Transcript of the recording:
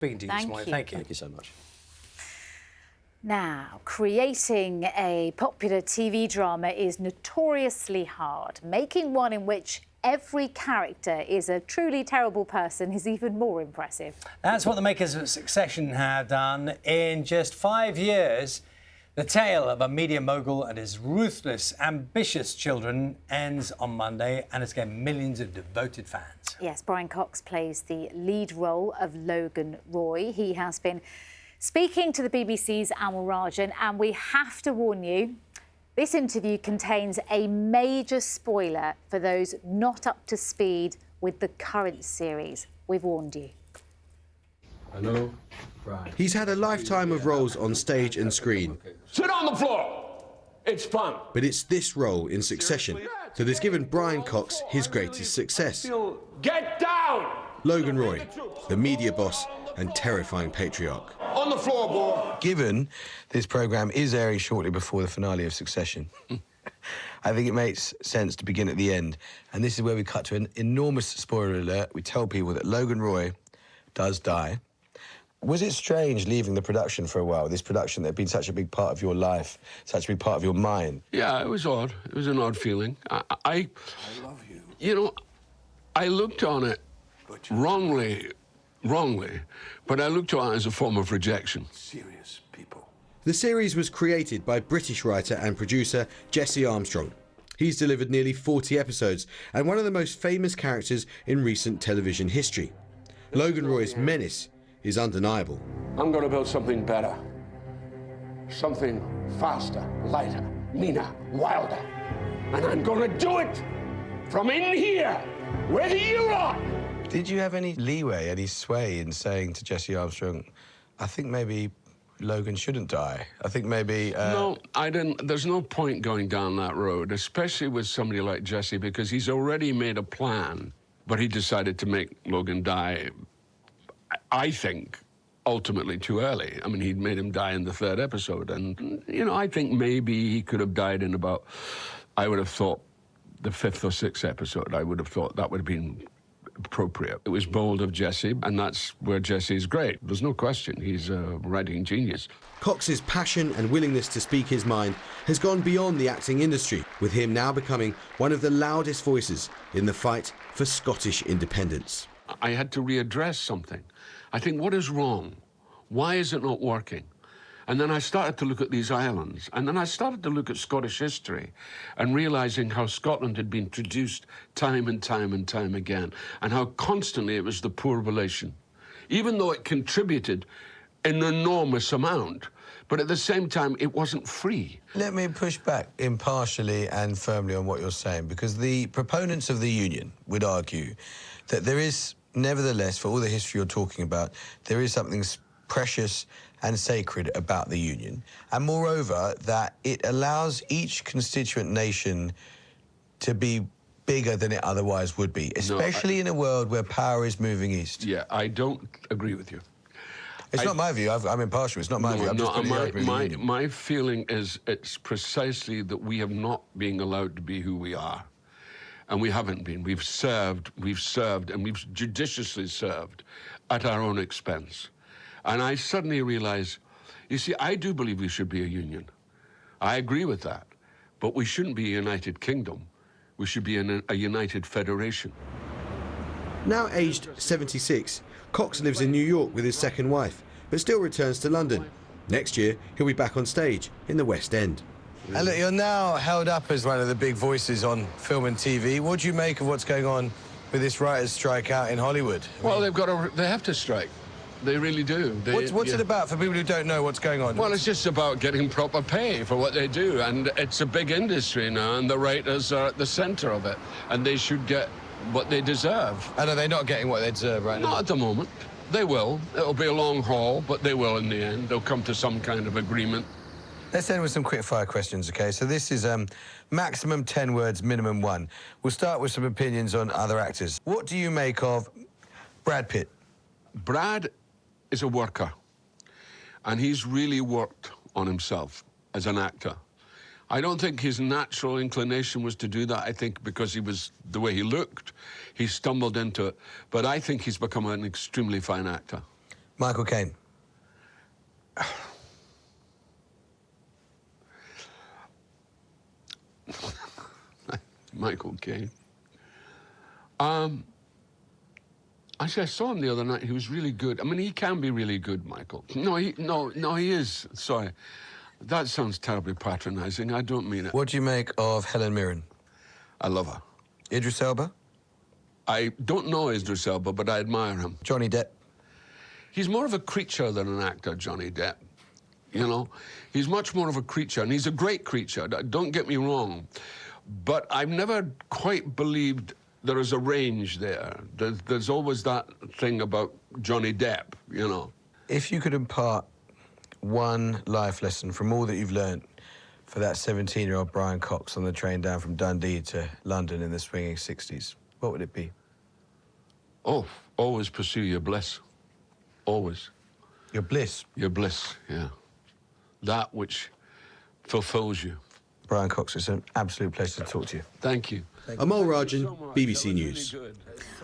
speaking to you this morning. Thank you. Thank you so much. Now, creating a popular TV drama is notoriously hard. Making one in which every character is a truly terrible person is even more impressive. That's what the makers of Succession have done in just 5 years. The tale of a media mogul and his ruthless, ambitious children ends on Monday and it's gained millions of devoted fans. Yes, Brian Cox plays the lead role of Logan Roy. He has been speaking to the BBC's Amol Rajan, and we have to warn you, this interview contains a major spoiler for those not up to speed with the current series. We've warned you. Hello, Brian. He's had a lifetime of roles on stage and screen. Sit on the floor! It's fun. But it's this role in Succession that has given Brian Cox his greatest success. Get down! Logan Roy, the media boss and terrifying patriarch. On the floor, boy. Given this programme is airing shortly before the finale of Succession, I think it makes sense to begin at the end. And this is where we cut to an enormous spoiler alert. We tell people that Logan Roy does die. Was it strange leaving the production for a while, this production that had been such a big part of your life, such a big part of your mind? Yeah, it was odd. It was an odd feeling. I love you. You know, I looked on it wrongly, but I looked on it as a form of rejection. Serious people. The series was created by British writer and producer Jesse Armstrong. He's delivered nearly 40 episodes and one of the most famous characters in recent television history. Logan Roy's menace is undeniable. I'm going to build something better. Something faster, lighter, meaner, wilder. And I'm going to do it from in here, where you are. Did you have any leeway, any sway in saying to Jesse Armstrong, I think maybe Logan shouldn't die? I think maybe... No, I didn't. There's no point going down that road, especially with somebody like Jesse, because he's already made a plan, but he decided to make Logan die, I think, ultimately too early. I mean, he'd made him die in the 3rd episode, and, you know, I think maybe he could have died in about, I would have thought, the 5th or 6th episode. I would have thought that would have been appropriate. It was bold of Jesse, and that's where Jesse is great. There's no question. He's a writing genius. Cox's passion and willingness to speak his mind has gone beyond the acting industry, with him now becoming one of the loudest voices in the fight for Scottish independence. I had to readdress something. I think, what is wrong? Why is it not working? And then I started to look at these islands, and then I started to look at Scottish history and realising how Scotland had been traduced time and time and time again, and how constantly it was the poor relation, even though it contributed an enormous amount. But at the same time, it wasn't free. Let me push back impartially and firmly on what you're saying, because the proponents of the union would argue that there is, nevertheless, for all the history you're talking about, there is something precious and sacred about the union. And moreover, that it allows each constituent nation to be bigger than it otherwise would be, especially in a world where power is moving east. Yeah, I don't agree with you. It's not my view. I'm impartial. It's not my view. I'm just putting the argument in the union. My feeling is it's precisely that we have not been allowed to be who we are. And we haven't been. We've served, and we've judiciously served at our own expense. And I suddenly realized, you see, I do believe we should be a union. I agree with that. But we shouldn't be a United Kingdom. We should be a United Federation. Now aged 76, Cox lives in New York with his second wife, but still returns to London. Next year, he'll be back on stage in the West End. And look, you're now held up as one of the big voices on film and TV. What do you make of what's going on with this writers' strike out in Hollywood? Well, they have to strike. They really do. What's it about for people who don't know what's going on? Well, it's just about getting proper pay for what they do, and it's a big industry now, and the writers are at the centre of it, and they should get what they deserve. And are they not getting what they deserve right now? Not at the moment. They will. It'll be a long haul, but they will in the end. They'll come to some kind of agreement. Let's end with some quick-fire questions, OK? So this is maximum 10 words, minimum 1. We'll start with some opinions on other actors. What do you make of Brad Pitt? Brad is a worker, and he's really worked on himself as an actor. I don't think his natural inclination was to do that. I think because he was the way he looked, he stumbled into it. But I think he's become an extremely fine actor. Michael Caine. Michael Caine. Actually, I saw him the other night. He was really good. I mean, he can be really good, Michael. No, he is. Sorry. That sounds terribly patronizing. I don't mean it. What do you make of Helen Mirren? I love her. Idris Elba? I don't know Idris Elba, but I admire him. Johnny Depp? He's more of a creature than an actor, Johnny Depp. You know? He's much more of a creature, and he's a great creature. Don't get me wrong. But I've never quite believed there is a range there. There's always that thing about Johnny Depp, you know. If you could impart one life lesson from all that you've learned for that 17-year-old Brian Cox on the train down from Dundee to London in the swinging 60s, what would it be? Oh, always pursue your bliss. Always. Your bliss? Your bliss, yeah. That which fulfills you. Brian Cox, it's an absolute pleasure to talk to you. Thank you. Amol Rajan, BBC News. Really good.